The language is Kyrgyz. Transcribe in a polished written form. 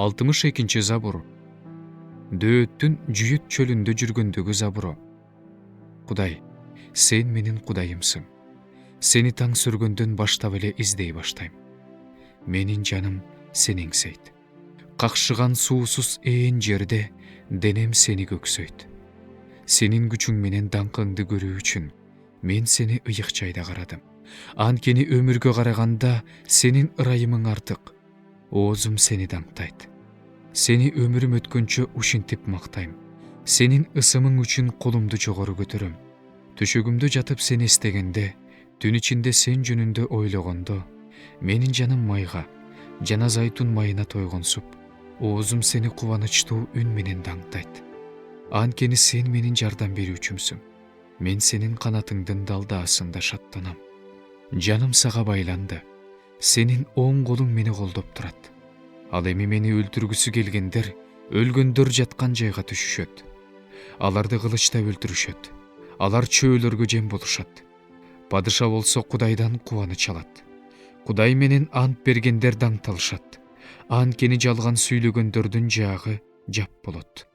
62 забур. Дөөттүн Жүйүт чөлүндө жүргөндөгү забуро. Кудай, сен менин Кудайымсың. Сени таң сүргөндөн баштап эле издей баштайм. Менин жаным сени эңсейт. Какшыган суусуз ээн жерде денем сени көксөйт. Сенин күчүң менен даңкыңды көрүү үчүн мен сени ыйык жайда карадым. Анткени өмүргө караганда сенин ырайымың артык. Оозум сени даңктайт. Сени өмүрүм өткөнчө ушинтип мактайм. Сенин ысымың үчүн колумду жогору көтөрөм. Төшөгүмдө жатып сени эстегенде, түн ичинде сен жөнүндө ойлогондо, менин жаным майга, жана зайтун майына тойгонсуп, оозум сени кубанычтуу үн менен даңктайт. Анткени сен менин жардам берүүчүмсүң. Мен сенин канатыңдын далдаасында шаттанам. Жаным сага байланды. Сенин оң колуң мени колдоп турат. Ал эми мени өлтүргүсү келгендер өлгөндөр жаткан жайга түшүшөт. Аларды кылычтап өлтүрүшөт. Алар чөөлөргө жем болушат. Падыша болсо Кудайдан кубаныч алат. Кудай менен ант бергендер даңталышат. Анткени жалган сүйлөгөндөрдүн жаагы жап болот.